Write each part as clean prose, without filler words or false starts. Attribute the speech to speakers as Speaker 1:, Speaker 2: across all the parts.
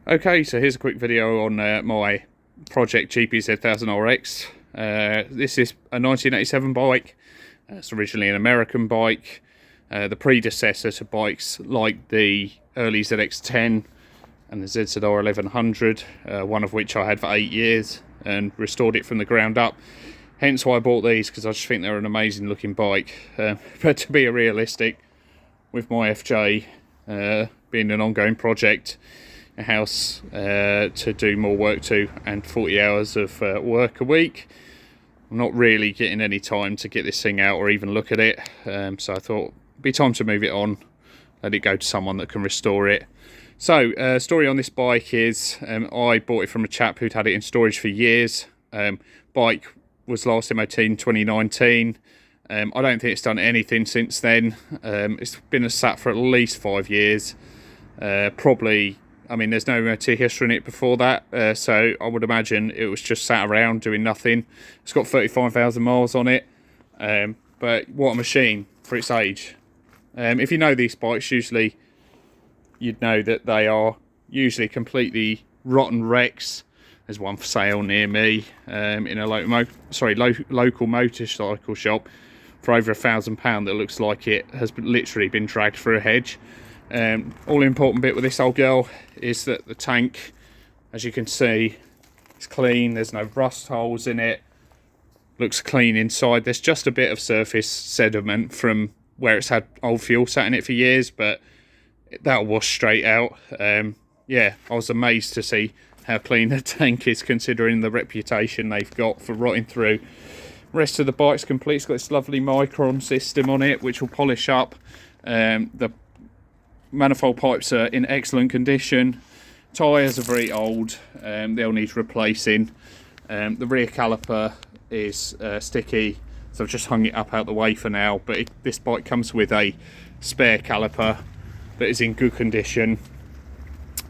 Speaker 1: Okay, so here's a quick video on my project GPZ1000RX. This is a 1987 bike. It's originally an American bike. The predecessor to bikes like the early ZX10 and the ZZR1100, one of which I had for 8 years and restored it from the ground up. Hence why I bought these, because I just think they're an amazing looking bike. But to be realistic, with my FJ being an ongoing project, a house to do more work to, and 40 hours of work a week, I'm not really getting any time to get this thing out or even look at it. So I thought it'd be time to move it on, let it go to someone that can restore it. So story on this bike is I bought it from a chap who'd had it in storage for years. Bike was last MOT in 2019. I don't think it's done anything since then. It's been sat for at least 5 years. Probably, I mean, there's no MOT history in it before that, so I would imagine it was just sat around doing nothing. It's got 35,000 miles on it, but what a machine for its age. If you know these bikes, usually you'd know that they are usually completely rotten wrecks. There's one for sale near me in a local motorcycle shop for over £1,000 that looks like it has literally been dragged through a hedge. All important bit with this old girl is that the tank, as you can see, is clean. There's no rust holes in it. Looks clean inside. There's just a bit of surface sediment from where it's had old fuel sat in it for years, but that'll wash straight out. Yeah, I was amazed to see how clean the tank is, considering the reputation they've got for rotting through. Rest of the bike's complete. It's got this lovely micron system on it, which will polish up. The manifold pipes are in excellent condition. Tyres are very old, they'll need replacing. The rear caliper is sticky, so I've just hung it up out the way for now, but this bike comes with a spare caliper that is in good condition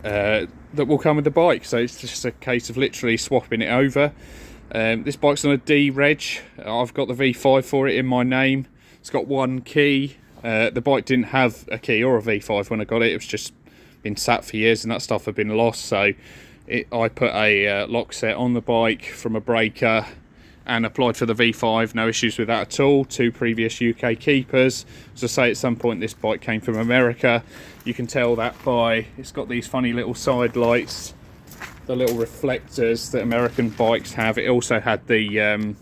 Speaker 1: that will come with the bike, so it's just a case of literally swapping it over. This bike's on a D reg. I've got the V5 for it in my name. It's got one key. The bike didn't have a key or a V5 when I got it. It was just been sat for years and that stuff had been lost, so I put a lock set on the bike from a breaker and applied for the V5. No issues with that at all. 2 previous UK keepers. As I say, at some point this bike came from America. You can tell that by, it's got these funny little side lights, the little reflectors that American bikes have. It also had the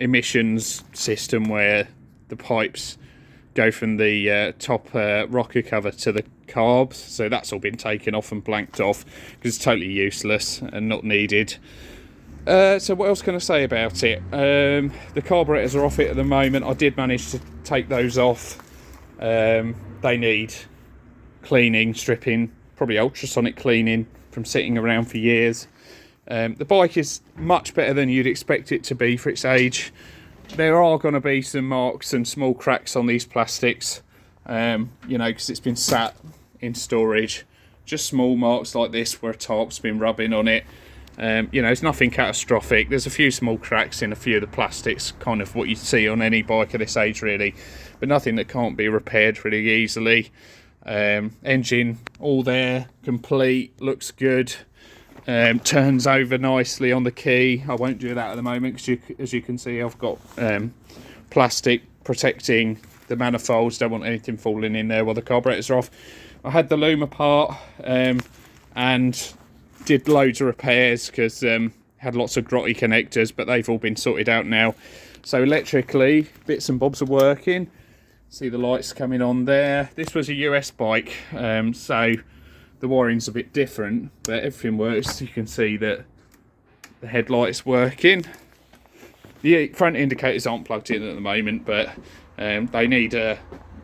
Speaker 1: emissions system where the pipes go from the top rocker cover to the carbs, so that's all been taken off and blanked off because it's totally useless and not needed. So what else can I say about it? The carburetors are off it at the moment. I did manage to take those off. They need cleaning, stripping, probably ultrasonic cleaning from sitting around for years. The bike is much better than you'd expect it to be for its age. There are going to be some marks and small cracks on these plastics, you know, because it's been sat in storage. Just small marks like this where a tarp's been rubbing on it. You know, it's nothing catastrophic. There's a few small cracks in a few of the plastics, kind of what you see on any bike of this age really, but nothing that can't be repaired really easily. Engine all there, complete, looks good. Turns over nicely on the key. I won't do that at the moment because as you can see, I've got plastic protecting the manifolds. Don't want anything falling in there while the carburetors are off. I had the loom apart and did loads of repairs because had lots of grotty connectors, but they've all been sorted out now. So electrically, bits and bobs are working. See the lights coming on there. This was a US bike, so the wiring's a bit different, but everything works. You can see that the headlight's working. The front indicators aren't plugged in at the moment, but they need a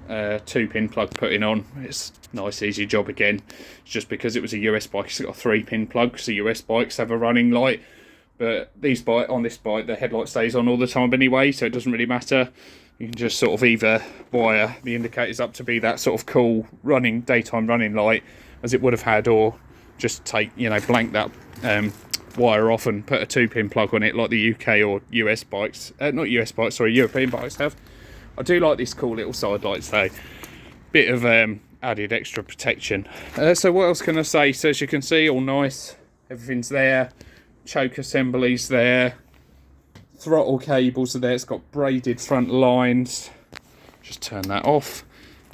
Speaker 1: 2-pin plug putting on. It's a nice easy job again. It's just because it was a US bike, it's got a 3-pin plug, because the US bikes have a running light, but on this bike the headlight stays on all the time anyway, so it doesn't really matter. You can just sort of either wire the indicators up to be that sort of cool running daytime running light as it would have had, or just take, you know, blank that wire off and put a 2-pin plug on it like the UK or US bikes, not US bikes, sorry, European bikes have. I do like these cool little side lights though. Bit of added extra protection. So what else can I say? So as you can see, all nice, everything's there, choke assemblies there, throttle cables are there, it's got braided front lines, just turn that off,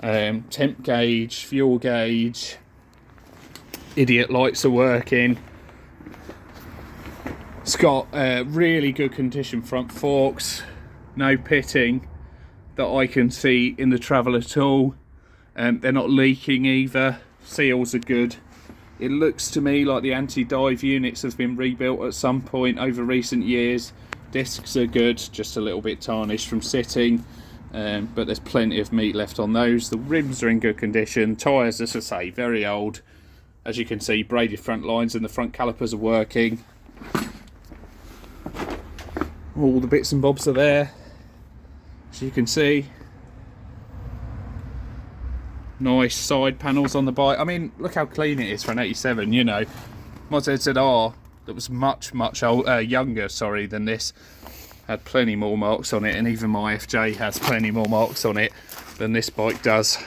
Speaker 1: temp gauge, fuel gauge, idiot lights are working. It's got really good condition front forks, no pitting that I can see in the travel at all. They're not leaking either, seals are good. It looks to me like the anti-dive units have been rebuilt at some point over recent years. Discs are good, just a little bit tarnished from sitting, but there's plenty of meat left on those. The rims are in good condition, tyres, as I say, very old. As you can see, braided front lines and the front calipers are working. All the bits and bobs are there, as you can see. Nice side panels on the bike. I mean, look how clean it is for an 87, you know. My ZZR, that was much younger, sorry, than this, had plenty more marks on it, and even my FJ has plenty more marks on it than this bike does.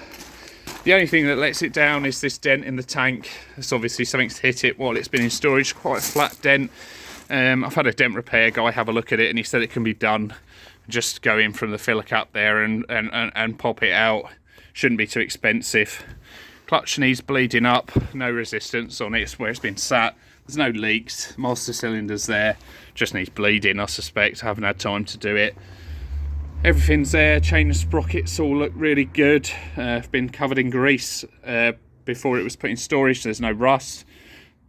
Speaker 1: The only thing that lets it down is this dent in the tank. It's obviously something's hit it while it's been in storage, quite a flat dent. I've had a dent repair guy have a look at it, and he said it can be done. Just go in from the filler cap there and pop it out. Shouldn't be too expensive. Clutch needs bleeding up, no resistance on it, it's where it's been sat. There's no leaks, master cylinder's there, just needs bleeding, I suspect. I haven't had time to do it. Everything's there, chain and sprockets all look really good. Been covered in grease before it was put in storage, so there's no rust.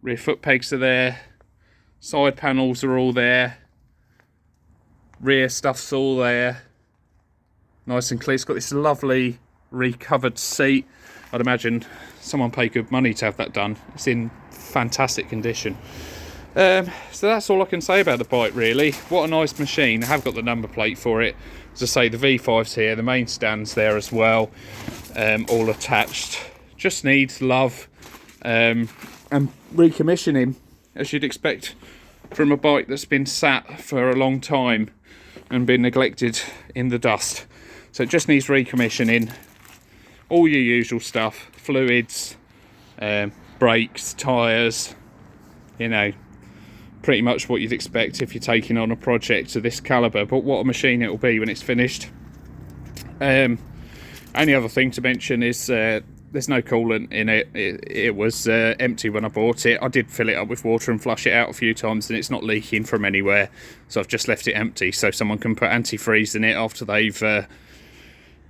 Speaker 1: Rear foot pegs are there, side panels are all there, rear stuff's all there, nice and clear. It's got this lovely recovered seat. I'd imagine someone paid good money to have that done. It's in fantastic condition. So that's all I can say about the bike, really. What a nice machine. I have got the number plate for it. As I say, the V5's here, the main stand's there as well, all attached. Just needs love and recommissioning, as you'd expect from a bike that's been sat for a long time and been neglected in the dust. So it just needs recommissioning. All your usual stuff, fluids, brakes, tyres, you know, pretty much what you'd expect if you're taking on a project of this calibre. But what a machine it will be when it's finished. Only other thing to mention is there's no coolant in it. It was empty when I bought it. I did fill it up with water and flush it out a few times, and it's not leaking from anywhere, so I've just left it empty so someone can put antifreeze in it after they've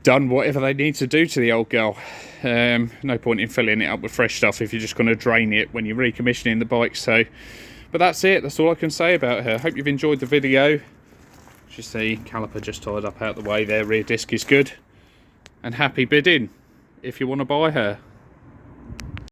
Speaker 1: done whatever they need to do to the old girl. No point in filling it up with fresh stuff if you're just going to drain it when you're recommissioning the bike. So, but that's it, that's all I can say about her. Hope you've enjoyed the video. As you see, caliper just tied up out the way there, rear disc is good, and happy bidding if you want to buy her.